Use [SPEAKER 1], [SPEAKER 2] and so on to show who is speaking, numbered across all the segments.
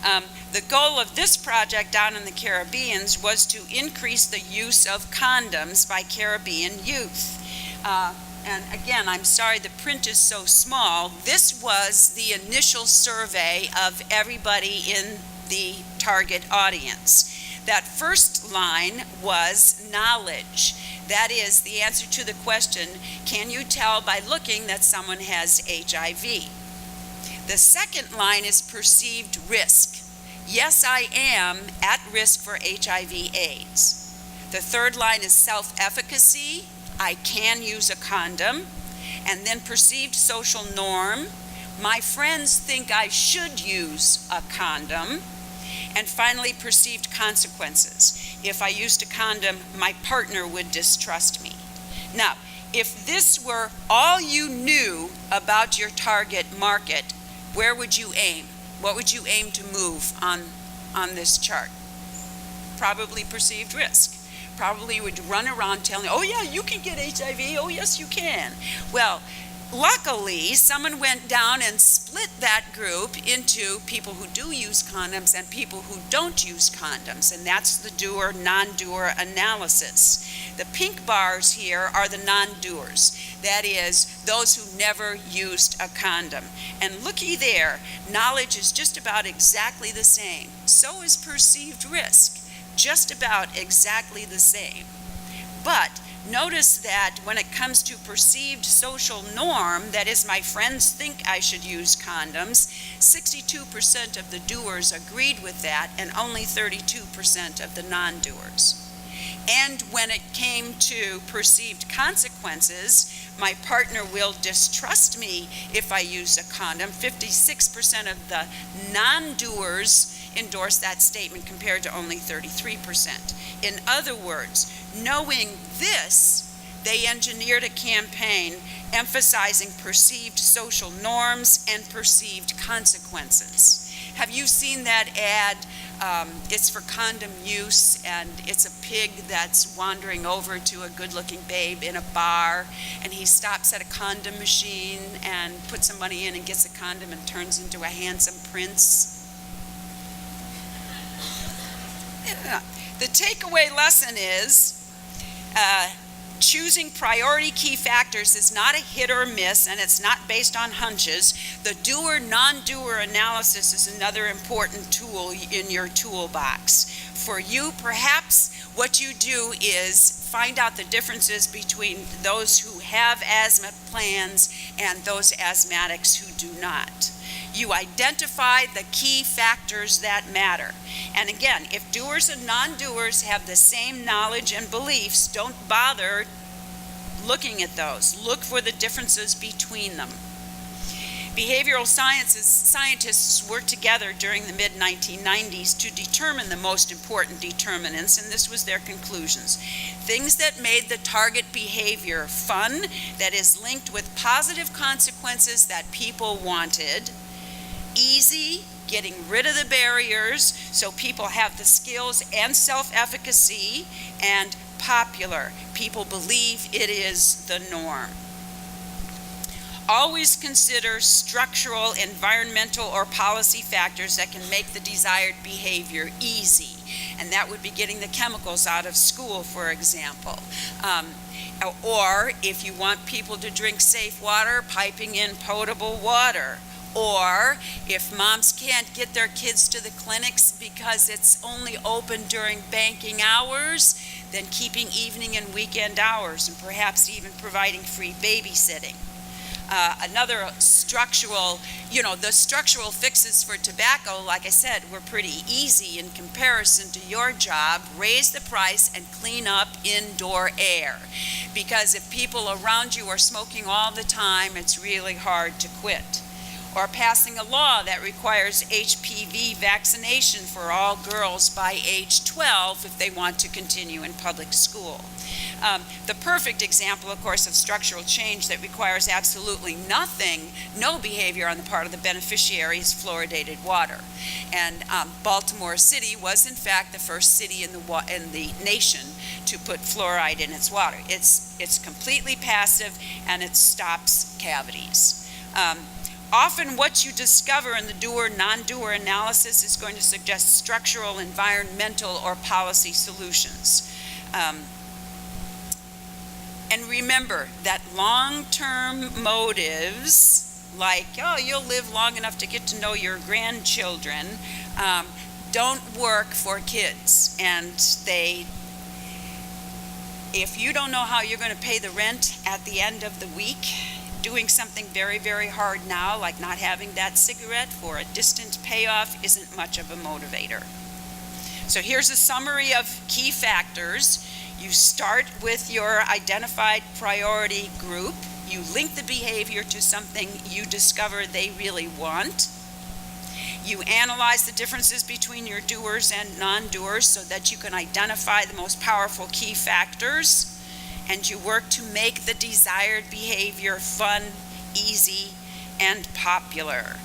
[SPEAKER 1] The goal of this project down in the Caribbean was to increase the use of condoms by Caribbean youth. And again, I'm sorry the print is so small. This was the initial survey of everybody in the target audience. That first line was knowledge. That is the answer to the question, can you tell by looking that someone has HIV? The second line is perceived risk. Yes, I am at risk for HIV/AIDS. The third line is self-efficacy. I can use a condom. And then perceived social norm. My friends think I should use a condom. And finally, perceived consequences. If I used a condom, my partner would distrust me. Now, if this were all you knew about your target market, where would you aim? What would you aim to move on this chart? Probably perceived risk. Probably you would run around telling, oh yeah, you can get HIV, oh yes you can. Well, luckily, someone went down and split that group into people who do use condoms and people who don't use condoms, and that's the doer, non-doer analysis. The pink bars here are the non-doers. That is, those who never used a condom. And looky there, knowledge is just about exactly the same. So is perceived risk, just about exactly the same. But notice that when it comes to perceived social norm, that is, my friends think I should use condoms, 62% of the doers agreed with that and only 32% of the non-doers. And when it came to perceived consequences, my partner will distrust me if I use a condom. 56% of the non-doers endorsed that statement compared to only 33%. In other words, knowing this, they engineered a campaign emphasizing perceived social norms and perceived consequences. Have you seen that ad? It's for condom use, and it's a pig that's wandering over to a good-looking babe in a bar, and he stops at a condom machine and puts some money in and gets a condom and turns into a handsome prince. Yeah. The takeaway lesson is choosing priority key factors is not a hit or miss, and it's not based on hunches. The doer, non-doer analysis is another important tool in your toolbox. For you, perhaps what you do is find out the differences between those who have asthma plans and those asthmatics who do not. You identify the key factors that matter. And again, if doers and non-doers have the same knowledge and beliefs, don't bother looking at those. Look for the differences between them. Behavioral scientists worked together during the mid-1990s to determine the most important determinants, and this was their conclusions. Things that made the target behavior fun, that is linked with positive consequences that people wanted, easy, getting rid of the barriers so people have the skills and self-efficacy, and popular. People believe it is the norm. Always consider structural, environmental, or policy factors that can make the desired behavior easy. And that would be getting the chemicals out of school, for example. Or if you want people to drink safe water, piping in potable water. Or if moms can't get their kids to the clinics because it's only open during banking hours, then keeping evening and weekend hours, and perhaps even providing free babysitting. Another structural, the structural fixes for tobacco, like I said, were pretty easy in comparison to your job. Raise the price and clean up indoor air. Because if people around you are smoking all the time, it's really hard to quit. Or passing a law that requires HPV vaccination for all girls by age 12 if they want to continue in public school. The perfect example, of course, of structural change that requires absolutely nothing, no behavior on the part of the beneficiary, is fluoridated water. And Baltimore City was, in fact, the first city in the nation to put fluoride in its water. It's completely passive, and it stops cavities. Often what you discover in the doer, non-doer analysis is going to suggest structural, environmental, or policy solutions. And remember that long-term motives, like, oh, you'll live long enough to get to know your grandchildren, don't work for kids. And if you don't know how you're going to pay the rent at the end of the week, doing something very, very hard now, like not having that cigarette for a distant payoff, isn't much of a motivator. So here's a summary of key factors. You start with your identified priority group. You link the behavior to something you discover they really want. You analyze the differences between your doers and non-doers so that you can identify the most powerful key factors. And you work to make the desired behavior fun, easy, and popular.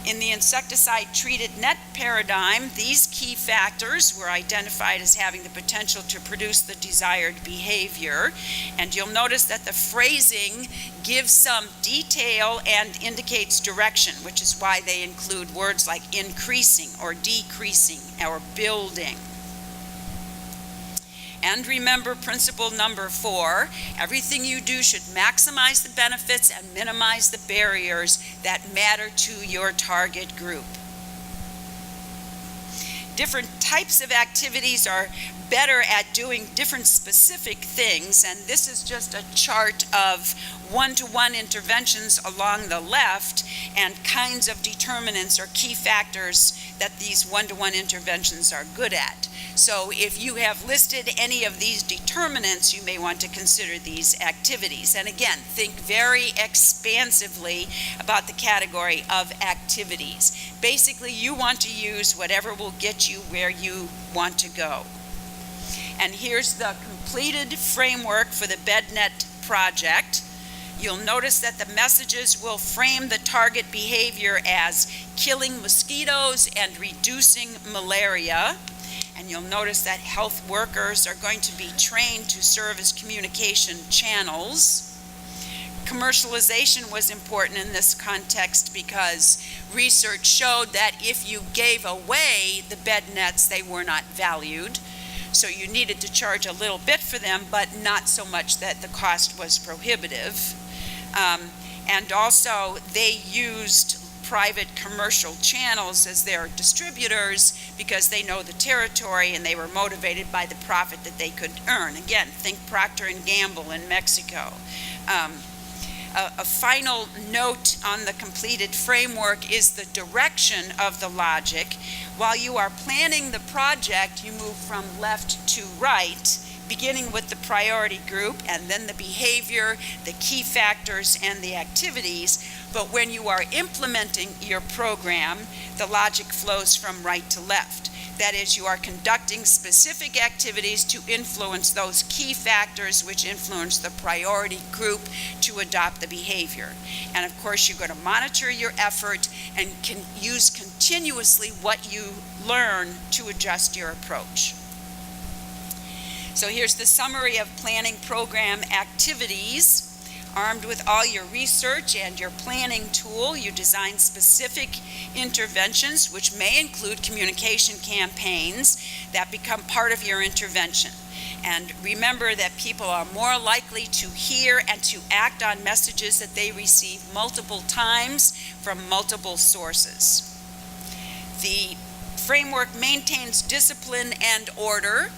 [SPEAKER 1] In the insecticide-treated net paradigm, these key factors were identified as having the potential to produce the desired behavior. And you'll notice that the phrasing gives some detail and indicates direction, which is why they include words like increasing or decreasing or building. And remember principle number 4, everything you do should maximize the benefits and minimize the barriers that matter to your target group. Different types of activities are better at doing different specific things, and this is just a chart of one-to-one interventions along the left and kinds of determinants or key factors that these one-to-one interventions are good at. So if you have listed any of these determinants, you may want to consider these activities. And again, think very expansively about the category of activities. Basically, you want to use whatever will get you where you want to go. And here's the completed framework for the BedNet project. You'll notice that the messages will frame the target behavior as killing mosquitoes and reducing malaria. And you'll notice that health workers are going to be trained to serve as communication channels. Commercialization was important in this context because research showed that if you gave away the bed nets, they were not valued. So you needed to charge a little bit for them, but not so much that the cost was prohibitive. And also they used private commercial channels as their distributors because they know the territory and they were motivated by the profit that they could earn. Again, think Procter & Gamble in Mexico. A final note on the completed framework is the direction of the logic. While you are planning the project, you move from left to right, beginning with the priority group and then the behavior, the key factors, and the activities. But when you are implementing your program, the logic flows from right to left. That is, you are conducting specific activities to influence those key factors which influence the priority group to adopt the behavior. And of course, you're going to monitor your effort and can use continuously what you learn to adjust your approach. So here's the summary of planning program activities. Armed with all your research and your planning tool, you design specific interventions, which may include communication campaigns that become part of your intervention. And remember that people are more likely to hear and to act on messages that they receive multiple times from multiple sources. The framework maintains discipline and order.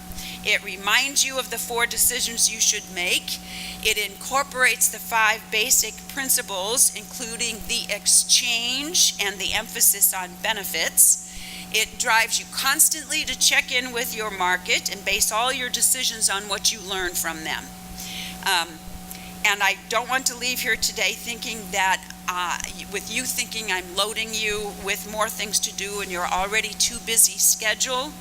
[SPEAKER 1] It reminds you of the 4 decisions you should make. It incorporates the 5 basic principles, including the exchange and the emphasis on benefits. It drives you constantly to check in with your market and base all your decisions on what you learn from them. And I don't want to leave here today thinking that with you thinking I'm loading you with more things to do and you're already too busy schedule.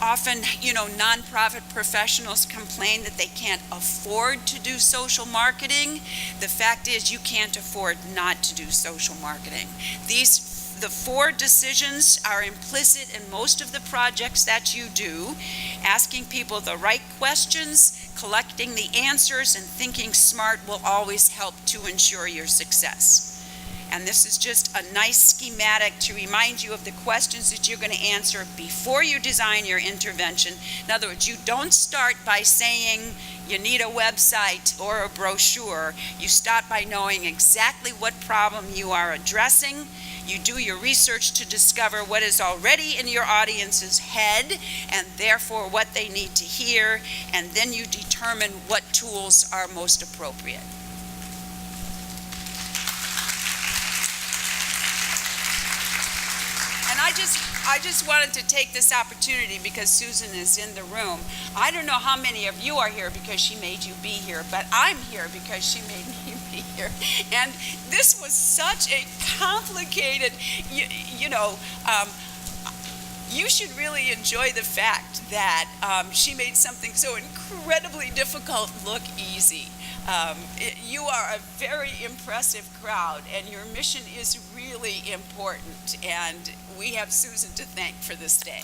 [SPEAKER 1] Often, nonprofit professionals complain that they can't afford to do social marketing. The fact is you can't afford not to do social marketing. The 4 decisions are implicit in most of the projects that you do. Asking people the right questions, collecting the answers, and thinking smart will always help to ensure your success. And this is just a nice schematic to remind you of the questions that you're going to answer before you design your intervention. In other words, you don't start by saying you need a website or a brochure. You start by knowing exactly what problem you are addressing. You do your research to discover what is already in your audience's head and therefore what they need to hear, and then you determine what tools are most appropriate. And I just wanted to take this opportunity because Susan is in the room. I don't know how many of you are here because she made you be here, but I'm here because she made me be here. And this was such a complicated, you should really enjoy the fact that she made something so incredibly difficult look easy. You are a very impressive crowd, and your mission is really important, and we have Susan to thank for this day.